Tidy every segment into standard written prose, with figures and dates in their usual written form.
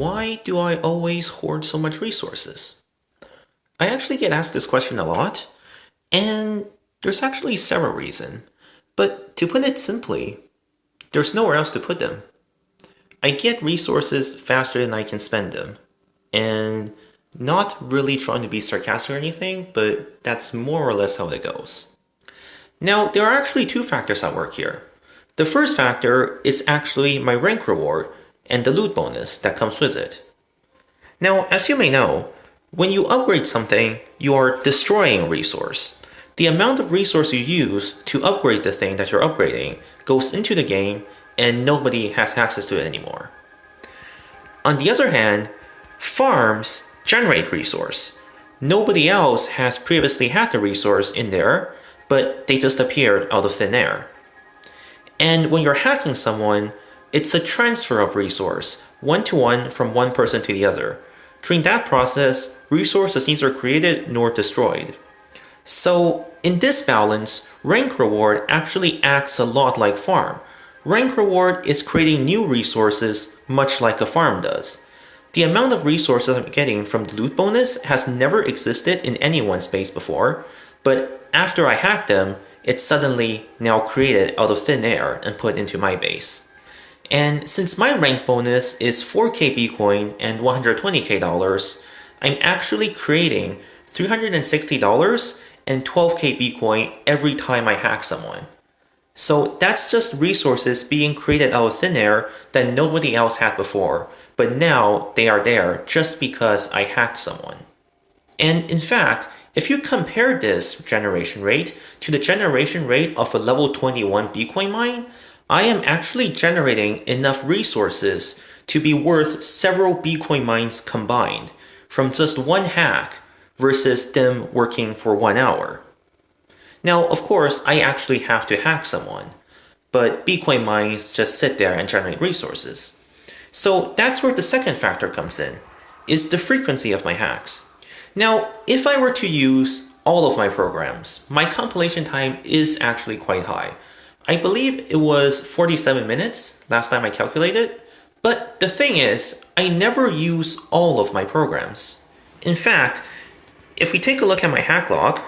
why do I always hoard so much resources? I actually get asked this question a lot, and there's actually several reasons. But to put it simply, there's nowhere else to put them. I get resources faster than I can spend them. And not really trying to be sarcastic or anything, but that's more or less how it goes. Now, there are actually two factors at work here. The first factor is actually my rank reward and the loot bonus that comes with it. Now, as you may know, when you upgrade something, you are destroying a resource. The amount of resource you use to upgrade the thing that you're upgrading goes into the game and nobody has access to it anymore. On the other hand, farms generate resource. Nobody else has previously had the resource in there, but they just appeared out of thin air. And when you're hacking someone, it's a transfer of resource, one-to-one from one person to the other. During that process, resources neither created nor destroyed. So in this balance, rank reward actually acts a lot like farm. Rank reward is creating new resources much like a farm does. The amount of resources I'm getting from the loot bonus has never existed in anyone's base before, but after I hacked them, it's suddenly now created out of thin air and put into my base. And since my rank bonus is 4k Bitcoin and $120k, I'm actually creating $360 and 12k Bitcoin every time I hack someone. So that's just resources being created out of thin air that nobody else had before, but now they are there just because I hacked someone. And in fact, if you compare this generation rate to the generation rate of a level 21 Bitcoin mine, I am actually generating enough resources to be worth several Bitcoin mines combined from just one hack versus them working for 1 hour. Now, of course, I actually have to hack someone, but Bitcoin mines just sit there and generate resources. So that's where the second factor comes in, is the frequency of my hacks. Now, if I were to use all of my programs, my compilation time is actually quite high. I believe it was 47 minutes last time I calculated, but the thing is, I never use all of my programs. In fact, if we take a look at my hack log,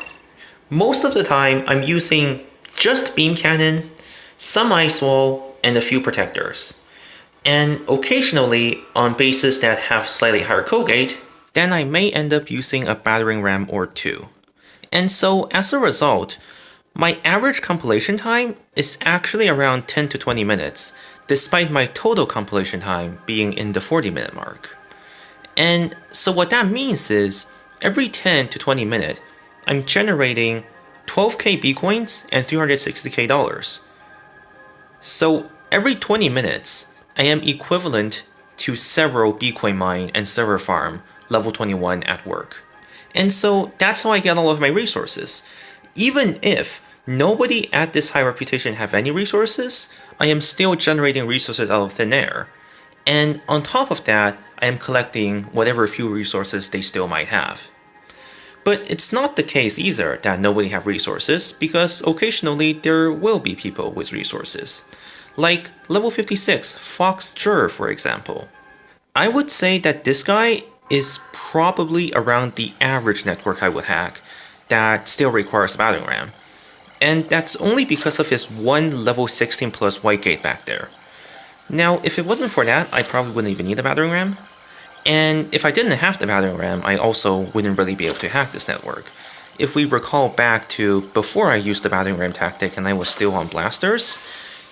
most of the time I'm using just beam cannon, some ice wall, and a few protectors. And occasionally, on bases that have slightly higher code gate, then I may end up using a battering ram or two. And so as a result, my average compilation time is actually around 10 to 20 minutes, despite my total compilation time being in the 40-minute mark. And so what that means is, every 10 to 20 minutes, I'm generating 12k Bitcoins and $360k. So every 20 minutes, I am equivalent to several Bitcoin mine and server farm level 21 at work. And so that's how I get all of my resources. Even if nobody at this high reputation have any resources, I am still generating resources out of thin air. And on top of that, I am collecting whatever few resources they still might have. But it's not the case either that nobody have resources, because occasionally there will be people with resources. Like level 56, FoxGer, for example. I would say that this guy is probably around the average network I would hack that still requires a battering ram. And that's only because of his one level 16 plus white gate back there. Now, if it wasn't for that, I probably wouldn't even need a battering ram. And if I didn't have the battering ram, I also wouldn't really be able to hack this network. If we recall back to before I used the battering ram tactic and I was still on blasters,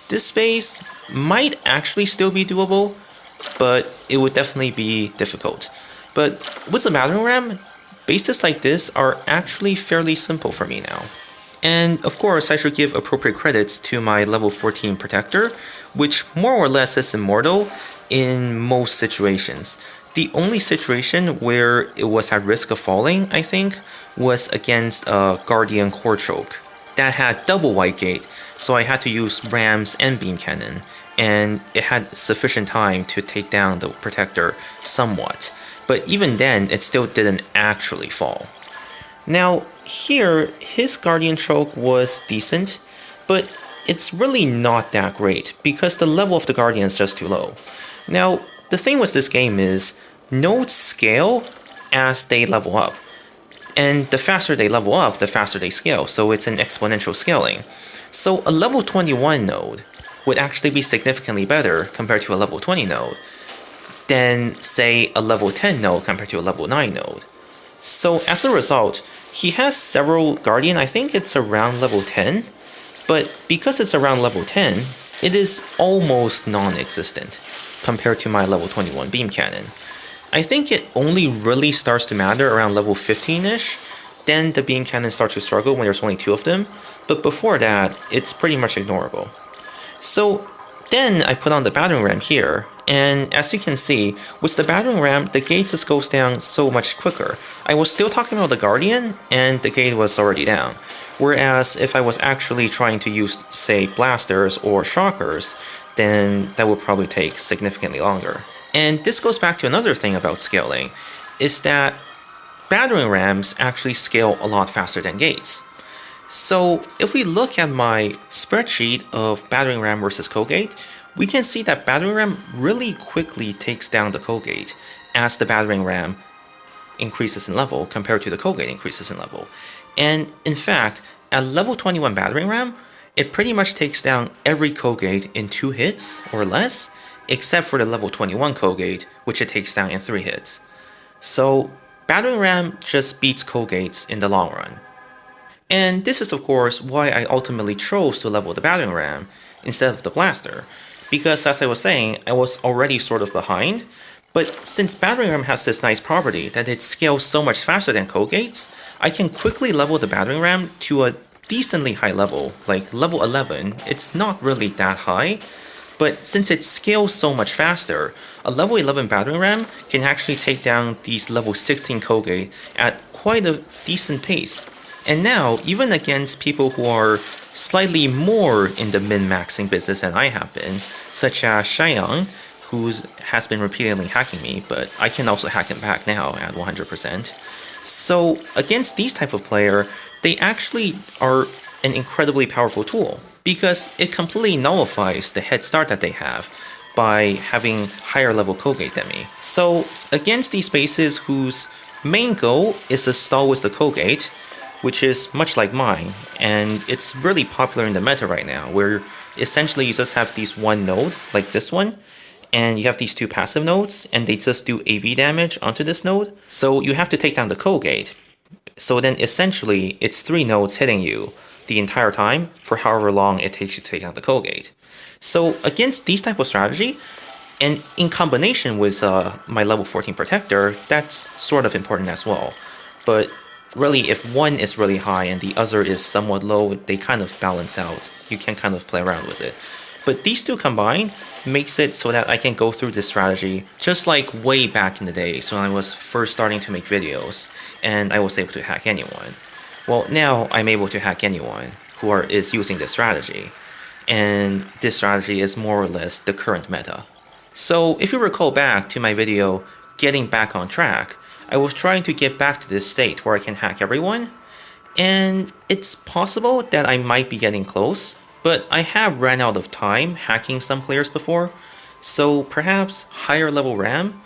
this base might actually still be doable, but it would definitely be difficult. But with the battering ram, bases like this are actually fairly simple for me now. And of course, I should give appropriate credits to my level 14 protector, which more or less is immortal in most situations. The only situation where it was at risk of falling, I think, was against a Guardian Core Choke that had double white gate, so I had to use rams and beam cannon, and it had sufficient time to take down the protector somewhat. But even then, it still didn't actually fall. Now, here, his Guardian Choke was decent, but it's really not that great because the level of the Guardian is just too low. Now, the thing with this game is nodes scale as they level up. And the faster they level up, the faster they scale, so it's an exponential scaling. So a level 21 node would actually be significantly better compared to a level 20 node than, say, a level 10 node compared to a level 9 node. So as a result, he has several Guardian, I think it's around level 10, but because it's around level 10, it is almost non-existent compared to my level 21 beam cannon. I think it only really starts to matter around level 15-ish, then the beam cannon starts to struggle when there's only 2 of them, but before that, it's pretty much ignorable. So then I put on the battering ram here, and as you can see, with the battering ram, the gate just goes down so much quicker. I was still talking about the Guardian, and the gate was already down. Whereas if I was actually trying to use, say, blasters or shockers, then that would probably take significantly longer. And this goes back to another thing about scaling, is that battering rams actually scale a lot faster than gates. So if we look at my spreadsheet of battering ram versus co-gate, we can see that battering ram really quickly takes down the co-gate as the battering ram increases in level compared to the co-gate increases in level. And in fact, at level 21 battering ram, it pretty much takes down every co-gate in 2 hits or less, except for the level 21 co-gate, which it takes down in 3 hits. So battering ram just beats co-gates in the long run. And this is of course why I ultimately chose to level the battering ram instead of the blaster, because as I was saying, I was already sort of behind, but since battering ram has this nice property that it scales so much faster than co-gates, I can quickly level the battering ram to a decently high level, like level 11. It's not really that high, but since it scales so much faster, a level 11 battering ram can actually take down these level 16 co-gate at quite a decent pace. And now, even against people who are slightly more in the min-maxing business than I have been, such as Sihyeon, who has been repeatedly hacking me, but I can also hack him back now at 100%. So against these type of player, they actually are an incredibly powerful tool, because it completely nullifies the head start that they have by having higher level co-gate than me. So against these bases whose main goal is to stall with the co-gate, which is much like mine, and it's really popular in the meta right now, where essentially you just have these one node, like this one, and you have these 2 passive nodes, and they just do AV damage onto this node. So you have to take down the co-gate. So then essentially, it's 3 nodes hitting you the entire time for however long it takes you to take down the co-gate. So against these type of strategy, and in combination with my level 14 protector, that's sort of important as well. But really, if one is really high and the other is somewhat low, they kind of balance out. You can kind of play around with it. But these 2 combined makes it so that I can go through this strategy just like way back in the days when I was first starting to make videos and I was able to hack anyone. Well, now I'm able to hack anyone who is using this strategy. And this strategy is more or less the current meta. So if you recall back to my video, Getting Back on Track, I was trying to get back to this state where I can hack everyone, and it's possible that I might be getting close, but I have ran out of time hacking some players before, so perhaps higher level RAM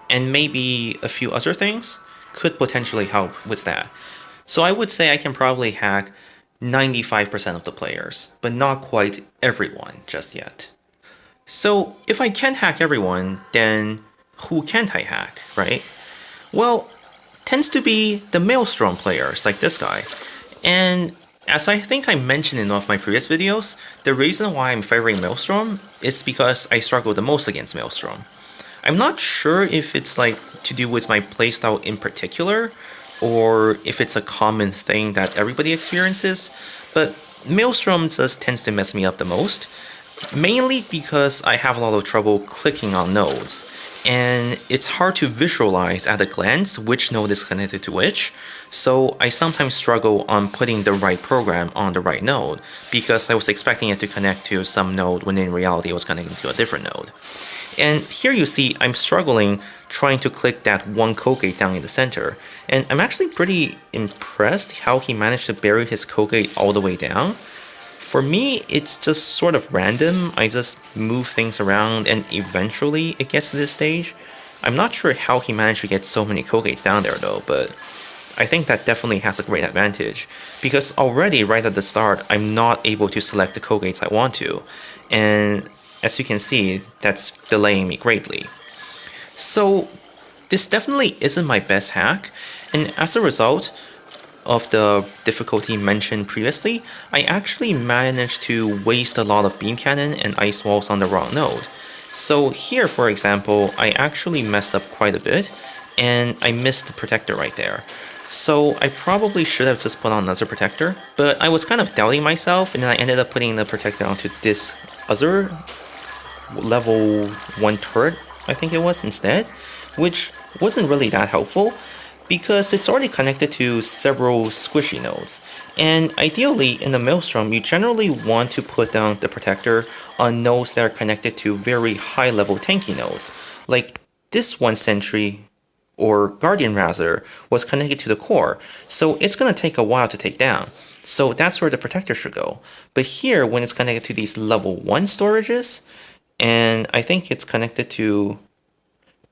and maybe a few other things could potentially help with that. So I would say I can probably hack 95% of the players, but not quite everyone just yet. So if I can hack everyone, then who can't I hack, right? Well, tends to be the Maelstrom players, like this guy. And as I think I mentioned in one of my previous videos, the reason why I'm favoring Maelstrom is because I struggle the most against Maelstrom. I'm not sure if it's like to do with my playstyle in particular, or if it's a common thing that everybody experiences, but Maelstrom just tends to mess me up the most, mainly because I have a lot of trouble clicking on nodes. And it's hard to visualize at a glance which node is connected to which, so I sometimes struggle on putting the right program on the right node, because I was expecting it to connect to some node when in reality it was connecting to a different node. And here you see I'm struggling trying to click that one co-gate down in the center, and I'm actually pretty impressed how he managed to bury his co-gate all the way down. For me, it's just sort of random. I just move things around and eventually it gets to this stage. I'm not sure how he managed to get so many Kogates down there though, but I think that definitely has a great advantage. Because already right at the start, I'm not able to select the Kogates I want to. And as you can see, that's delaying me greatly. So this definitely isn't my best hack, and as a result of the difficulty mentioned previously, I actually managed to waste a lot of beam cannon and ice walls on the wrong node. So here, for example, I actually messed up quite a bit, and I missed the protector right there. So I probably should have just put on another protector, but I was kind of doubting myself, and then I ended up putting the protector onto this other level 1 turret, I think it was, instead, which wasn't really that helpful because it's already connected to several squishy nodes. And ideally, in the Maelstrom, you generally want to put down the protector on nodes that are connected to very high level tanky nodes. Like this one sentry, or Guardian rather, was connected to the core, so it's going to take a while to take down. So that's where the protector should go. But here, when it's connected to these level 1 storages, and I think it's connected to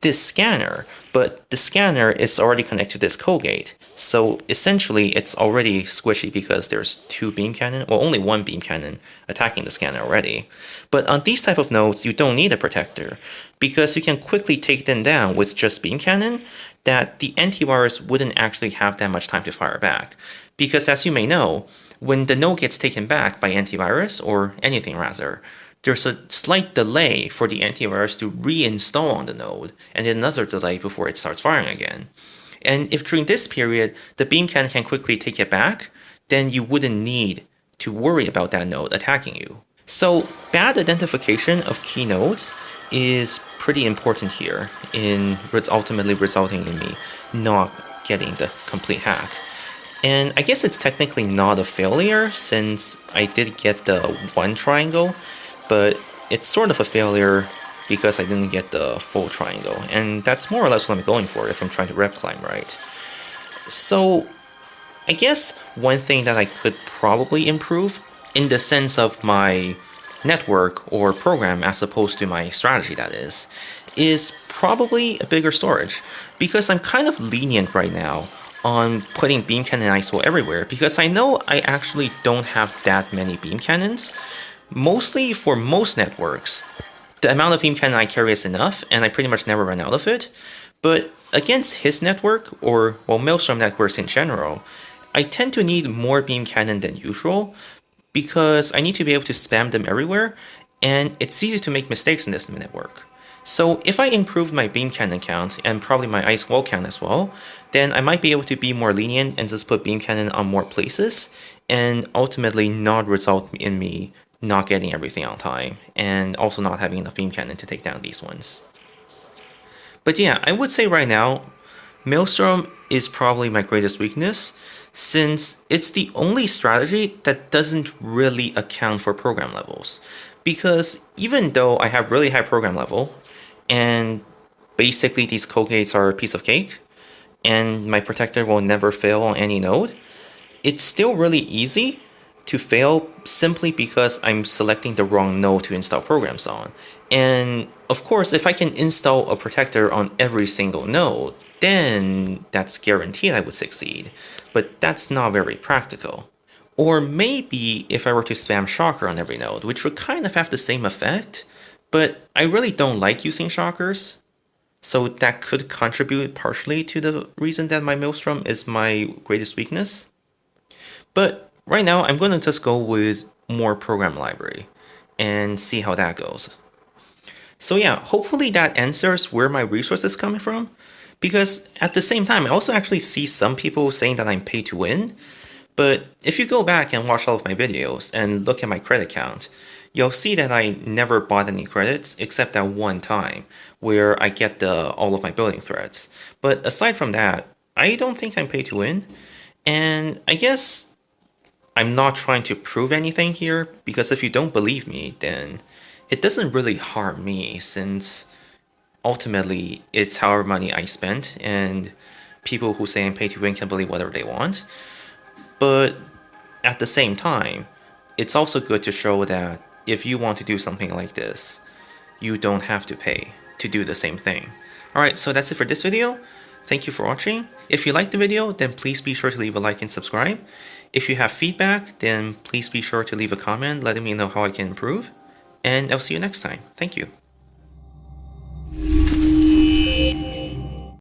this scanner, but the scanner is already connected to this Kogate. So essentially it's already squishy because there's 2 beam cannon, well only 1 beam cannon attacking the scanner already. But on these type of nodes you don't need a protector because you can quickly take them down with just beam cannon that the antivirus wouldn't actually have that much time to fire back. Because as you may know, when the node gets taken back by antivirus, or anything rather, there's a slight delay for the antivirus to reinstall on the node, and then another delay before it starts firing again. And if during this period, the beam cannon can quickly take it back, then you wouldn't need to worry about that node attacking you. So bad identification of key nodes is pretty important here in ultimately resulting in me not getting the complete hack. And I guess it's technically not a failure since I did get the 1 triangle, but it's sort of a failure because I didn't get the full triangle, and that's more or less what I'm going for if I'm trying to rep climb right. So I guess one thing that I could probably improve, in the sense of my network or program as opposed to my strategy that is probably a bigger storage, because I'm kind of lenient right now on putting beam cannon and ice wall everywhere, because I know I actually don't have that many beam cannons. Mostly for most networks, the amount of beam cannon I carry is enough, and I pretty much never run out of it. But against his network, or well, Maelstrom networks in general, I tend to need more beam cannon than usual, because I need to be able to spam them everywhere, and it's easy to make mistakes in this network. So if I improve my beam cannon count, and probably my ice wall count as well, then I might be able to be more lenient and just put beam cannon on more places, and ultimately not result in me not getting everything on time, and also not having enough beam cannon to take down these ones. But yeah, I would say right now, Maelstrom is probably my greatest weakness, since it's the only strategy that doesn't really account for program levels. Because even though I have really high program level, and basically these Kogates are a piece of cake, and my protector will never fail on any node, it's still really easy to fail simply because I'm selecting the wrong node to install programs on. And of course, if I can install a protector on every single node, then that's guaranteed I would succeed. But that's not very practical. Or maybe if I were to spam Shocker on every node, which would kind of have the same effect, but I really don't like using Shockers. So that could contribute partially to the reason that my Maelstrom is my greatest weakness. But right now, I'm going to just go with more program library and see how that goes. So yeah, hopefully that answers where my resource is coming from, because at the same time, I also actually see some people saying that I'm pay to win. But if you go back and watch all of my videos and look at my credit count, you'll see that I never bought any credits except that one time where I get all of my building threads. But aside from that, I don't think I'm pay to win. And I guess I'm not trying to prove anything here, because if you don't believe me, then it doesn't really harm me, since ultimately it's however money I spent, and people who say I'm pay to win can believe whatever they want. But at the same time, it's also good to show that if you want to do something like this, you don't have to pay to do the same thing. Alright, so that's it for this video. Thank you for watching. If you liked the video, then please be sure to leave a like and subscribe. If you have feedback, then please be sure to leave a comment letting me know how I can improve. And I'll see you next time. Thank you.